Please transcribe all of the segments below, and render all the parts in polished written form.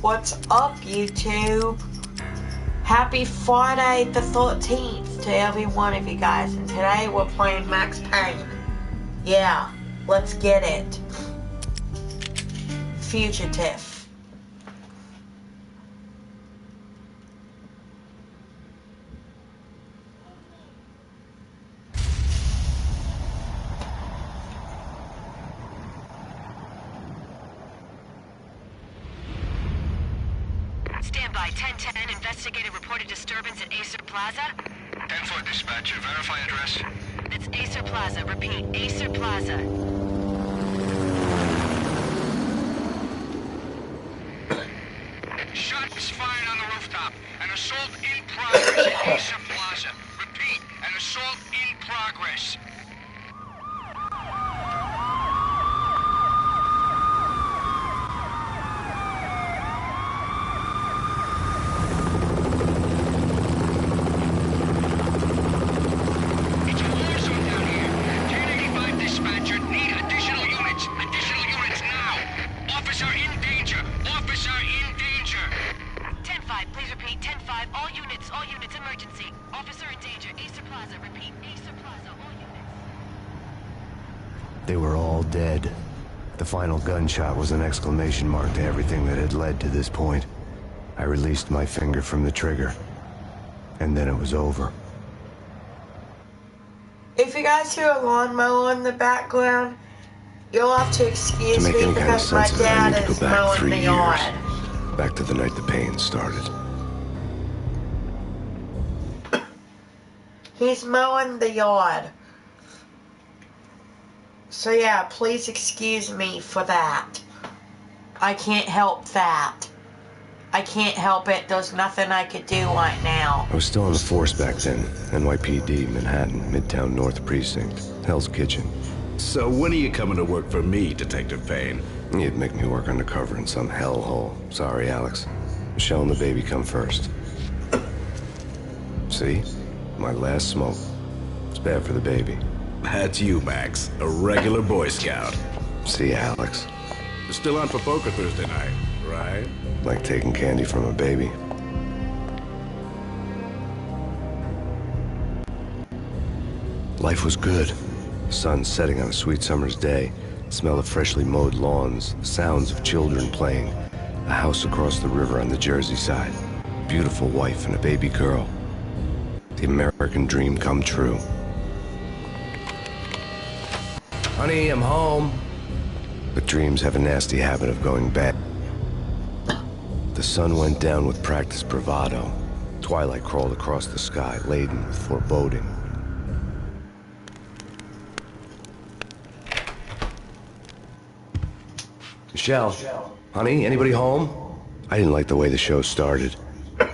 What's up, YouTube? Happy Friday the 13th to every one of you guys, and today we're playing Max Payne. Yeah, let's get it. Fugitive. Stand by. 1010, investigated reported disturbance at Acer Plaza. 10-4 dispatcher, verify address. That's Acer Plaza. Repeat, Acer Plaza. Shots fired on the rooftop. An assault in progress at Acer Plaza. Repeat, an assault in progress. They were all dead. The final gunshot was an exclamation mark to everything that had led to this point. I released my finger from the trigger, and then it was over. If you guys hear a lawnmower in the background, you'll have to excuse me because my dad is mowing the yard. Back to the night the pain started. He's mowing the yard. So yeah, please excuse me for that. I can't help that. I can't help it. There's nothing I could do right now. I was still on the force back then. NYPD, Manhattan, Midtown North Precinct, Hell's Kitchen. So when are you coming to work for me, Detective Payne? You'd make me work undercover in some hellhole. Sorry, Alex. Michelle and the baby come first. See? My last smoke. It's bad for the baby. That's you, Max. A regular Boy Scout. See, Alex. You're still on for poker Thursday night, right? Like taking candy from a baby. Life was good. The sun setting on a sweet summer's day. The smell of freshly mowed lawns. The sounds of children playing. A house across the river on the Jersey side. Beautiful wife and a baby girl. The American dream come true. Honey, I'm home. But dreams have a nasty habit of going bad. The sun went down with practiced bravado. Twilight crawled across the sky, laden with foreboding. Michelle, honey, anybody home? I didn't like the way the show started.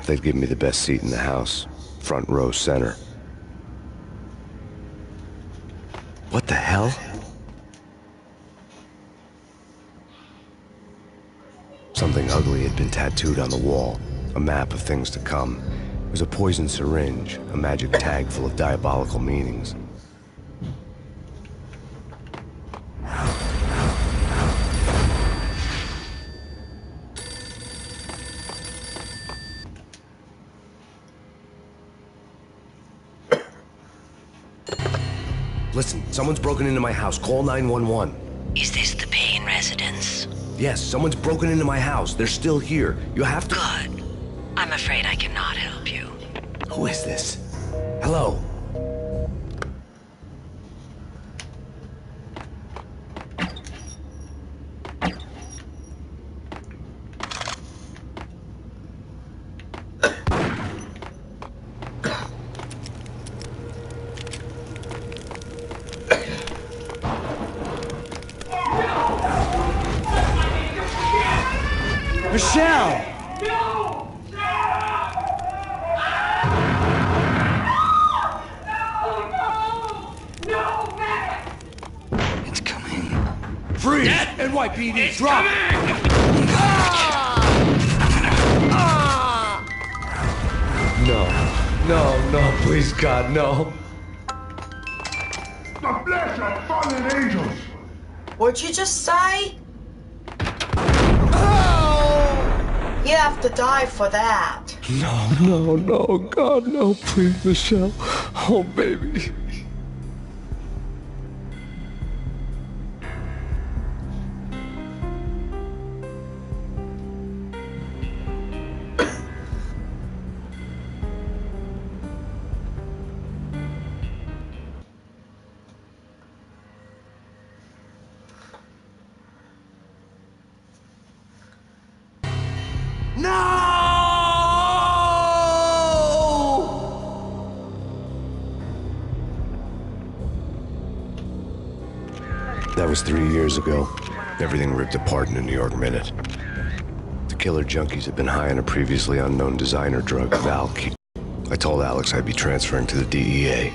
They'd given me the best seat in the house, front row center. What the hell? Something ugly had been tattooed on the wall, a map of things to come. It was a poison syringe, a magic tag full of diabolical meanings. Listen, someone's broken into my house. Call 911. Is this the Payne residence? Yes, someone's broken into my house. They're still here. You have to... Good. I'm afraid I cannot help you. Who is this? Hello? Michelle! It's coming. Freeze! NYPD, drop! No, please, God, no. The flesh of fallen angels! What'd you just say? You have to die for that. No, God, no, please, Michelle. Oh, baby. That was 3 years ago. Everything ripped apart in a New York minute. The killer junkies had been high on a previously unknown designer drug, Valky. I told Alex I'd be transferring to the DEA.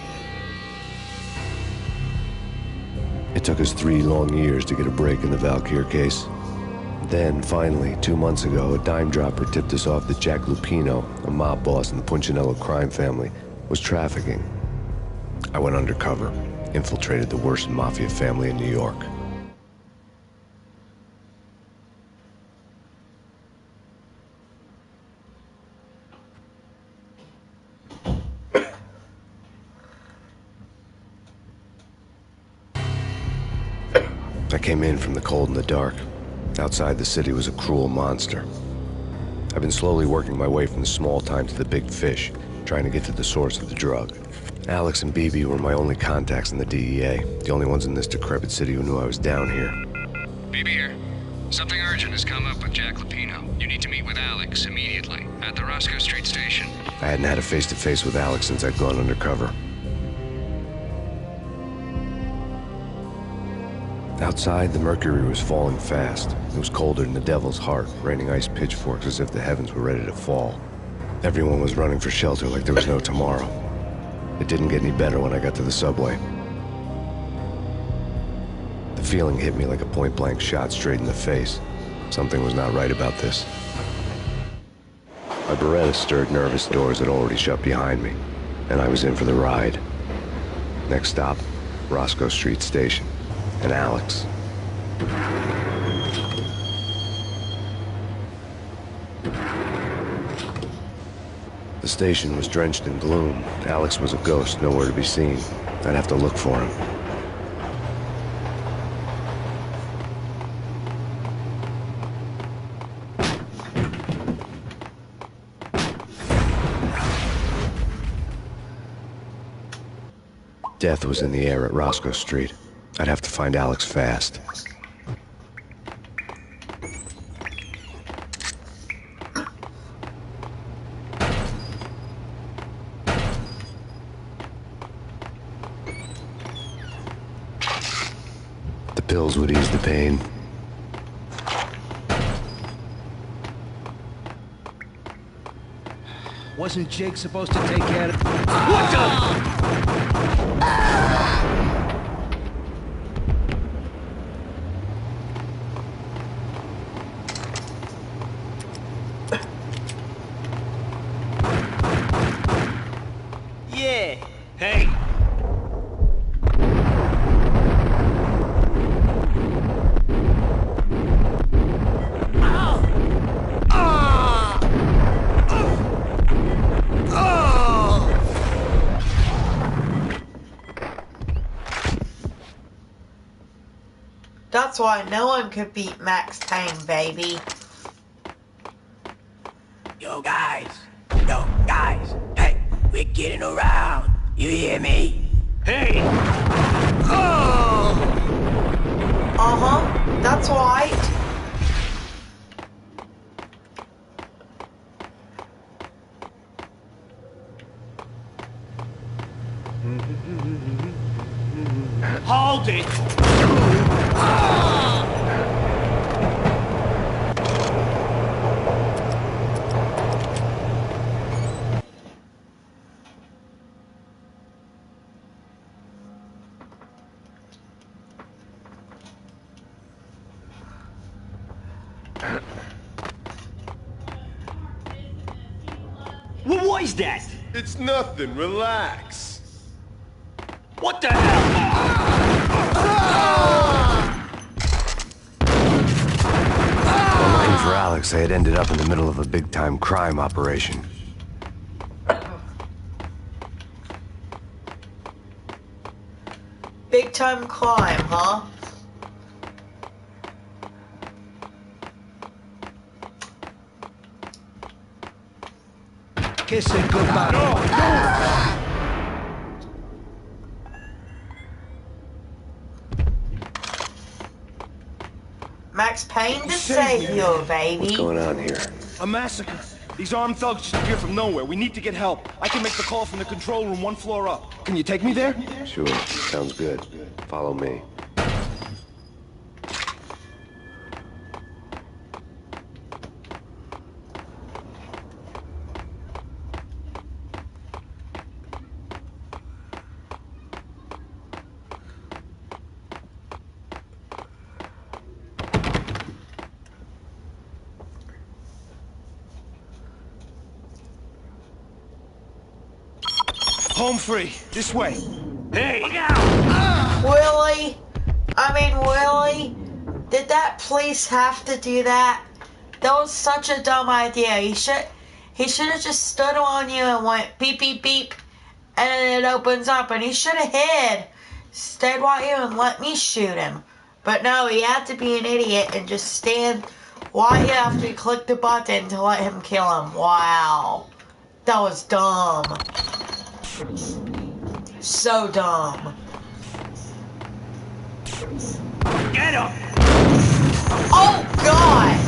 It took us 3 long years to get a break in the Valkyr case. Then, finally, 2 months ago, a dime dropper tipped us off that Jack Lupino, a mob boss in the Punchinello crime family, was trafficking. I went undercover, infiltrated the worst mafia family in New York. I came in from the cold and the dark. Outside the city was a cruel monster. I've been slowly working my way from the small time to the big fish, trying to get to the source of the drug. Alex and BB were my only contacts in the DEA, the only ones in this decrepit city who knew I was down here. BB here. Something urgent has come up with Jack Lupino. You need to meet with Alex immediately at the Roscoe Street station. I hadn't had a face-to-face with Alex since I'd gone undercover. Outside, the mercury was falling fast. It was colder than the devil's heart, raining ice pitchforks as if the heavens were ready to fall. Everyone was running for shelter like there was no tomorrow. It didn't get any better when I got to the subway. The feeling hit me like a point-blank shot straight in the face. Something was not right about this. My Beretta stirred nervous doors that already shut behind me, and I was in for the ride. Next stop, Roscoe Street Station, and Alex. The station was drenched in gloom. Alex was a ghost, nowhere to be seen. I'd have to look for him. Death was in the air at Roscoe Street. I'd have to find Alex fast. The pills would ease the pain. Wasn't Jake supposed to take care of... What the... Yeah. Hey. That's why no one could beat Max Payne, baby. Yo, guys. Guys, hey, we're getting around. You hear me? Hey! Uh-huh, that's right. Hold it! What is that? It's nothing, relax. What the hell? Well, lucky for Alex, they had ended up in the middle of a big-time crime operation. Big time crime, huh? Kiss it goodbye. Max Payne to save you, baby. What's going on here? A massacre. These armed thugs just appeared from nowhere. We need to get help. I can make the call from the control room 1 floor up. Can you take me there? Sure, sounds good. Follow me. Home free. This way. Hey! Look out! Really? Really? Did that police have to do that? That was such a dumb idea. He should have just stood on you and went beep beep beep, and then it opens up, and he should have hid, stayed right here and let me shoot him. But no, he had to be an idiot and just stand right here after he clicked the button to let him kill him. Wow. That was dumb. So dumb. Get him! Oh, God!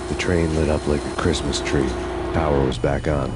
The train lit up like a Christmas tree. Power was back on.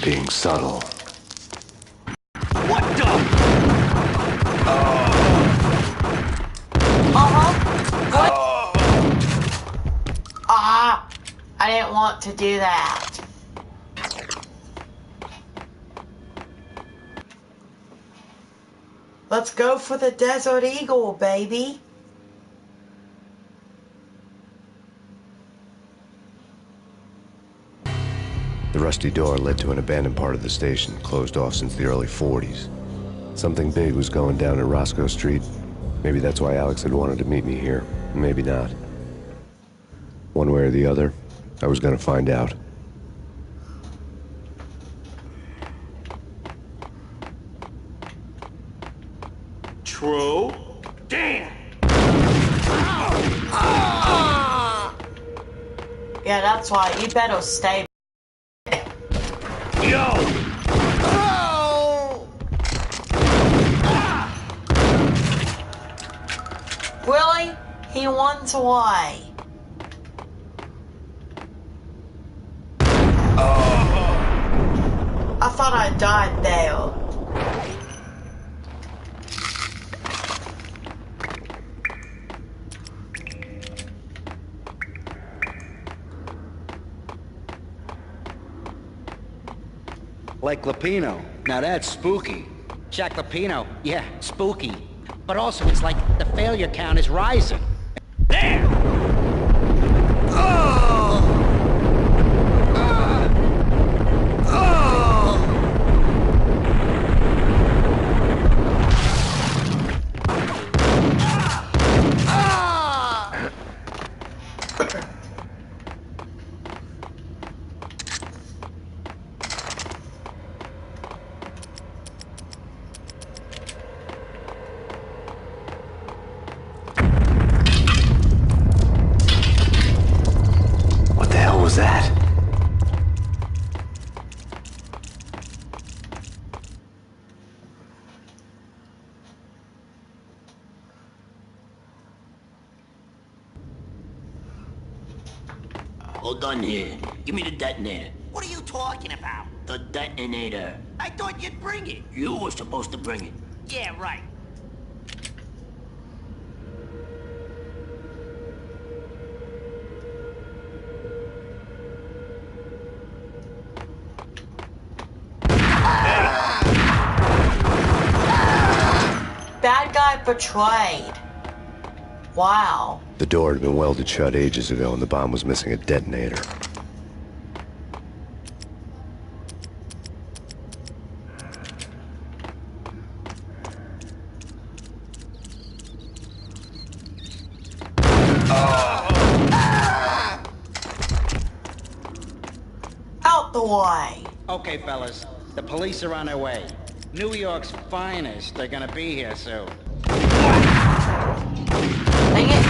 Being subtle. What the? I didn't want to do that. Let's go for the Desert Eagle, baby. The rusty door led to an abandoned part of the station, closed off since the early 40s. Something big was going down at Roscoe Street. Maybe that's why Alex had wanted to meet me here. Maybe not. One way or the other, I was gonna find out. True? Damn! Yeah, that's why. You better stay. Yo! Really? He runs away. I thought I died there. Like Lapino. Now that's spooky. Jack Lapino, yeah, spooky. But also it's like the failure count is rising. Damn! What the hell was that? Hold on here. Give me the detonator. What are you talking about? The detonator. I thought you'd bring it. You were supposed to bring it. Yeah, right. Bad guy betrayed. Wow. The door had been welded shut ages ago and the bomb was missing a detonator. Out the way. Okay, fellas. The police are on their way. New York's finest are gonna be here soon. Dang it.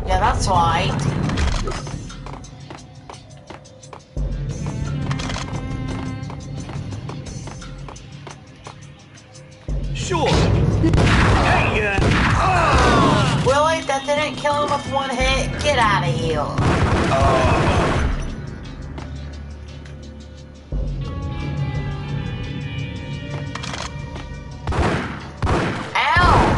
Yeah, that's right. Sure. Hey, Really? That didn't kill him with one hit? Get out of here. Ow!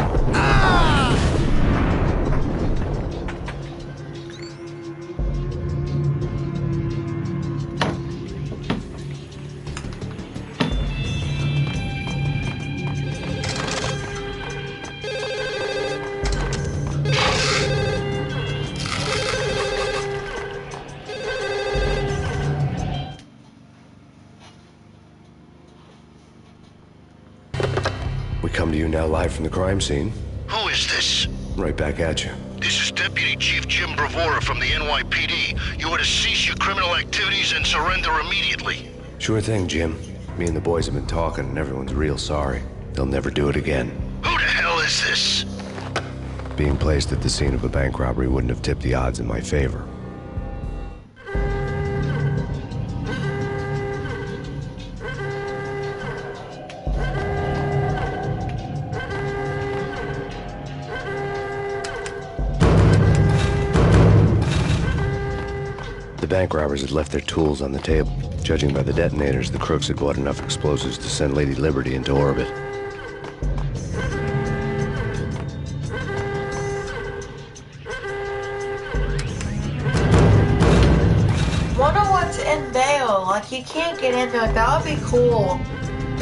We come to you now live from the crime scene. Who is this? Right back at you. This is Deputy Chief Jim Bravura from the NYPD. You are to cease your criminal activities and surrender immediately. Sure thing, Jim. Me and the boys have been talking and everyone's real sorry. They'll never do it again. Who the hell is this? Being placed at the scene of a bank robbery wouldn't have tipped the odds in my favor. The bank robbers had left their tools on the table. Judging by the detonators, the crooks had bought enough explosives to send Lady Liberty into orbit. like you can't get in there. That would be cool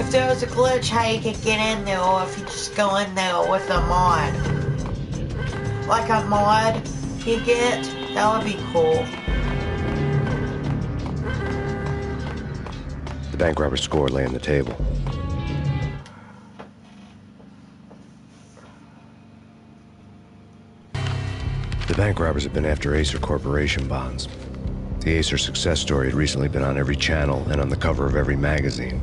if there was a glitch how you could get in there, or if you just go in there with a mod. Like a mod you get, that would be cool. The bank robber's score lay on the table. The bank robbers have been after Acer Corporation bonds. The Acer success story had recently been on every channel and on the cover of every magazine.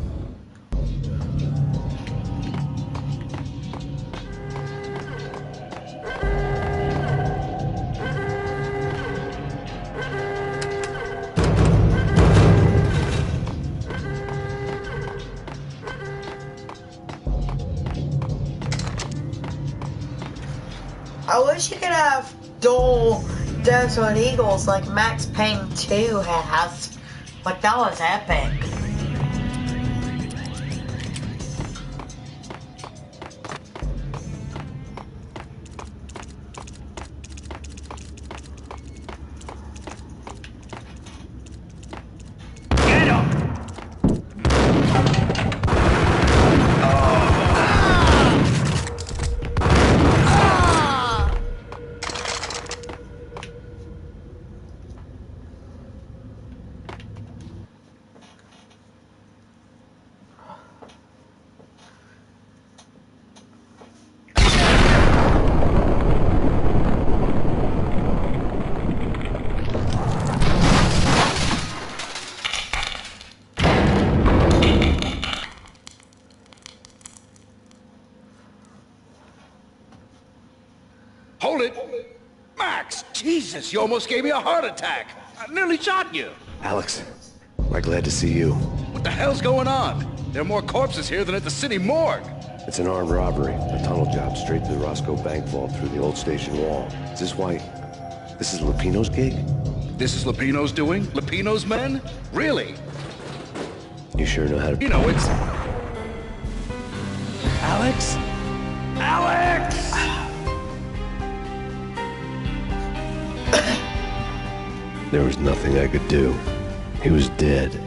I wish you could have dual Desert Eagles like Max Payne 2 has. Like, that was epic. Get him! Hold it! Max! Jesus, you almost gave me a heart attack! I nearly shot you! Alex, we're glad to see you. What the hell's going on? There are more corpses here than at the city morgue! It's an armed robbery, a tunnel job straight to the Roscoe Bank vault through the old station wall. Is this why... this is Lupino's gig? This is Lupino's doing? Lupino's men? Really? You sure know how to... You know, it's... Alex? Alex! There was nothing I could do. He was dead.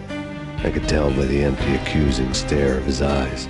I could tell by the empty, accusing stare of his eyes.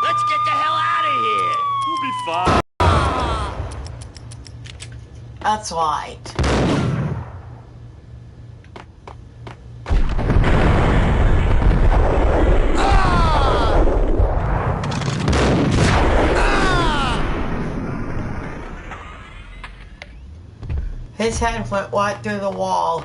Let's get the hell out of here! We'll be fine. That's right. His head went right through the wall.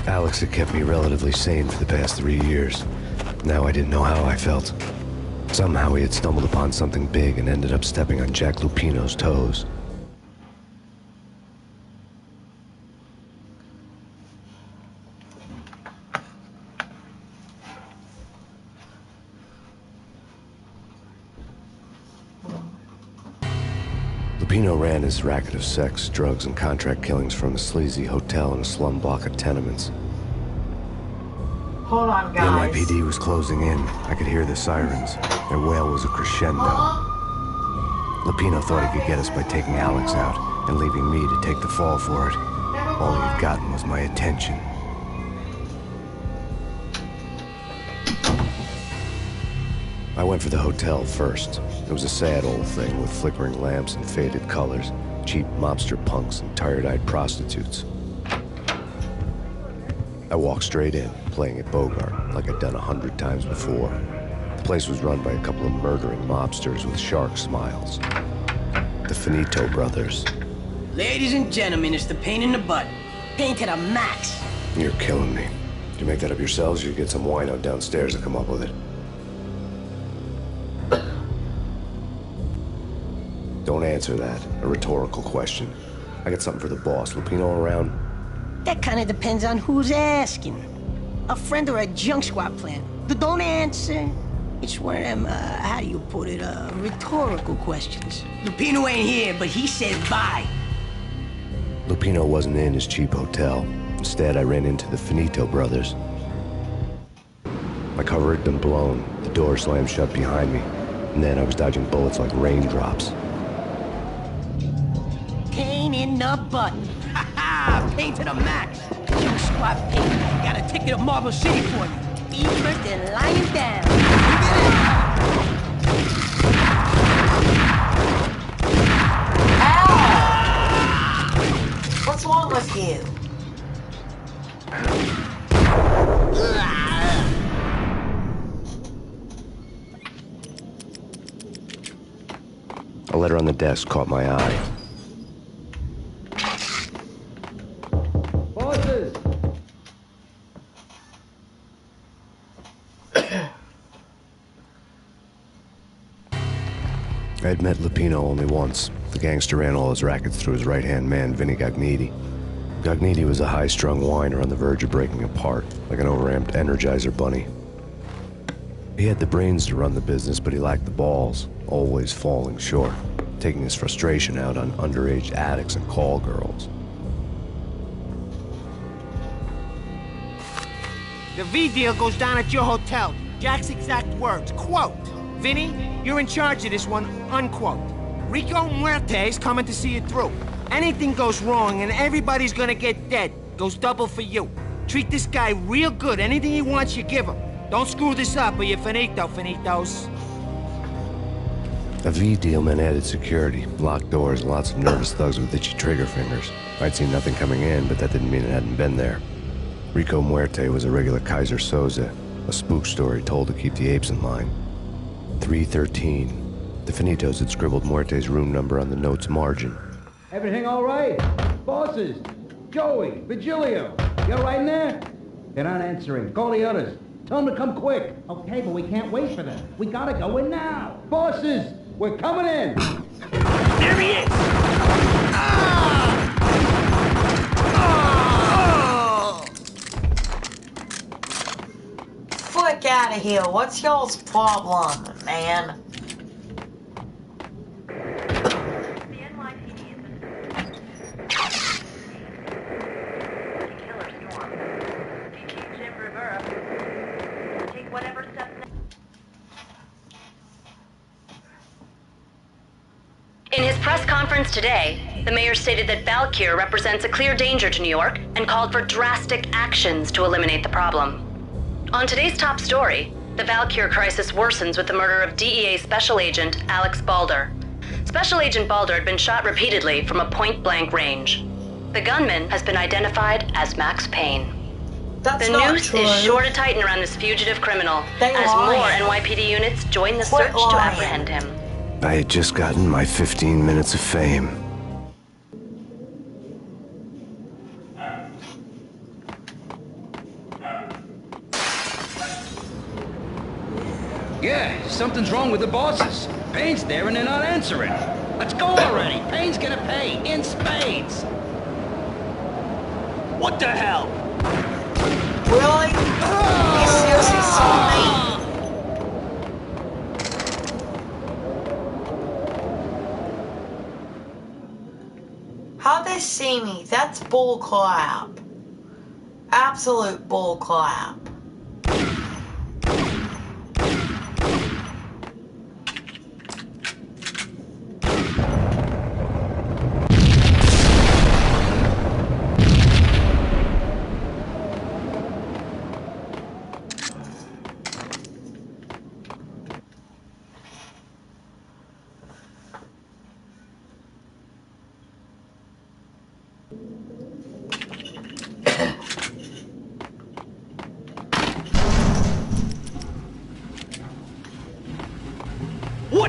Alex had kept me relatively sane for the past 3 years. Now I didn't know how I felt. Somehow he had stumbled upon something big and ended up stepping on Jack Lupino's toes. Lupino ran his racket of sex, drugs, and contract killings from a sleazy hotel in a slum block of tenements. Hold on, The guys. NYPD was closing in. I could hear the sirens. Their wail was a crescendo. Lupino thought he could get us by taking Alex out and leaving me to take the fall for it. All he had gotten was my attention. I went for the hotel first. It was a sad old thing with flickering lamps and faded colors, cheap mobster punks and tired-eyed prostitutes. I walked straight in. playing at Bogart, like I'd done 100 times before. The place was run by a couple of murdering mobsters with shark smiles. The Finito brothers. Ladies and gentlemen, it's the Payne in the butt. Payne to the max. You're killing me. Did you make that up yourselves, or you get some wino downstairs to come up with it? Don't answer that. A rhetorical question. I got something for the boss. Lupino around? That kind of depends on who's asking. A friend or a junk squad plan. Don't answer. It's one of them, how do you put it, rhetorical questions. Lupino ain't here, but he said bye. Lupino wasn't in his cheap hotel. Instead, I ran into the Finito brothers. My cover had been blown. The door slammed shut behind me. And then I was dodging bullets like raindrops. Payne in the butt. Ha ha! Payne to the max. Junk squad Payne. Got a ticket to Marble City for you. Be first and lying down. Ow! What's wrong with you? A letter on the desk caught my eye. Bosses! I had met Lupino only once. The gangster ran all his rackets through his right-hand man, Vinny Gagniti. Gagniti was a high-strung whiner on the verge of breaking apart, like an overamped Energizer bunny. He had the brains to run the business, but he lacked the balls, always falling short, taking his frustration out on underage addicts and call girls. The V deal goes down at your hotel. Jack's exact words, quote, "Vinny, you're in charge of this one," unquote. Rico Muerte's coming to see it through. Anything goes wrong and everybody's gonna get dead. Goes double for you. Treat this guy real good. Anything he wants, you give him. Don't screw this up or you're finito, finitos. A V deal meant added security, locked doors, and lots of nervous thugs with itchy trigger fingers. I'd seen nothing coming in, but that didn't mean it hadn't been there. Rico Muerte was a regular Kaiser Soze, a spook story told to keep the apes in line. 313. The Finitos had scribbled Muerte's room number on the note's margin. Everything all right? Bosses? Joey? Vigilio? You all right in there? They're not answering. Call the others. Tell them to come quick. Okay, but we can't wait for them. We gotta go in now. Bosses! We're coming in! There he is! Fuck out of here. What's y'all's problem, man? In his press conference today, the mayor stated that Valkyr represents a clear danger to New York and called for drastic actions to eliminate the problem. On today's top story, the Valkyr crisis worsens with the murder of DEA Special Agent Alex Balder. Special Agent Balder had been shot repeatedly from a point-blank range. The gunman has been identified as Max Payne. That's the not noose true. is sure to tighten around this fugitive criminal as lying. more NYPD units join the search to apprehend him. I had just gotten my 15 minutes of fame. Yeah, something's wrong with the bosses. Payne's there and they're not answering. Let's go already. Payne's gonna pay in spades. What the hell? Really? You seriously saw me? How'd they see me? That's bull crap. Absolute bull crap.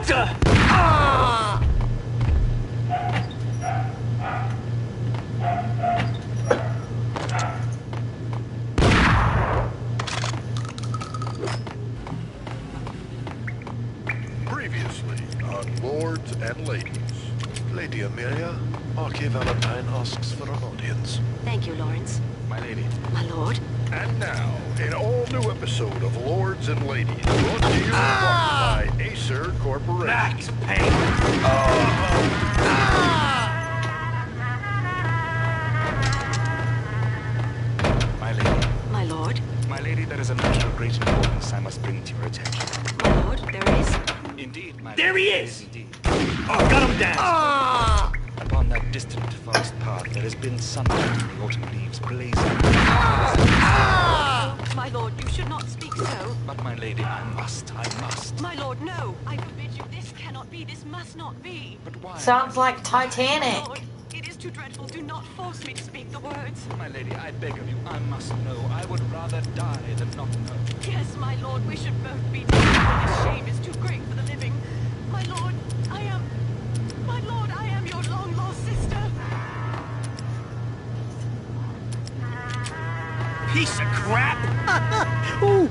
the? Previously on Lords and Ladies. Lady Amelia, R.K. Valentine asks for an audience. Thank you, Lawrence. My lady. My lord. And now, an all-new episode of Lords and Ladies, brought to you by Acer Corporation. Max Payne. My lady. My lord. My lady, there is a matter of great importance I must bring to your attention. My lord, there is. Indeed, my There lady. he there is. Indeed. Oh, got him down. Upon that distant forest path, there has been sunlight and the autumn leaves blazing. My lord, you should not speak so. But my lady, I must. My lord, no. I forbid you. This cannot be. This must not be. But why? Sounds like Titanic. Lord, it is too dreadful. Do not force me to speak the words. My lady, I beg of you, I must know. I would rather die than not know. Yes, my lord, we should both be dead, for this shame is too great for the living. My lord, I am your long-lost sister. Piece of crap. Ooh.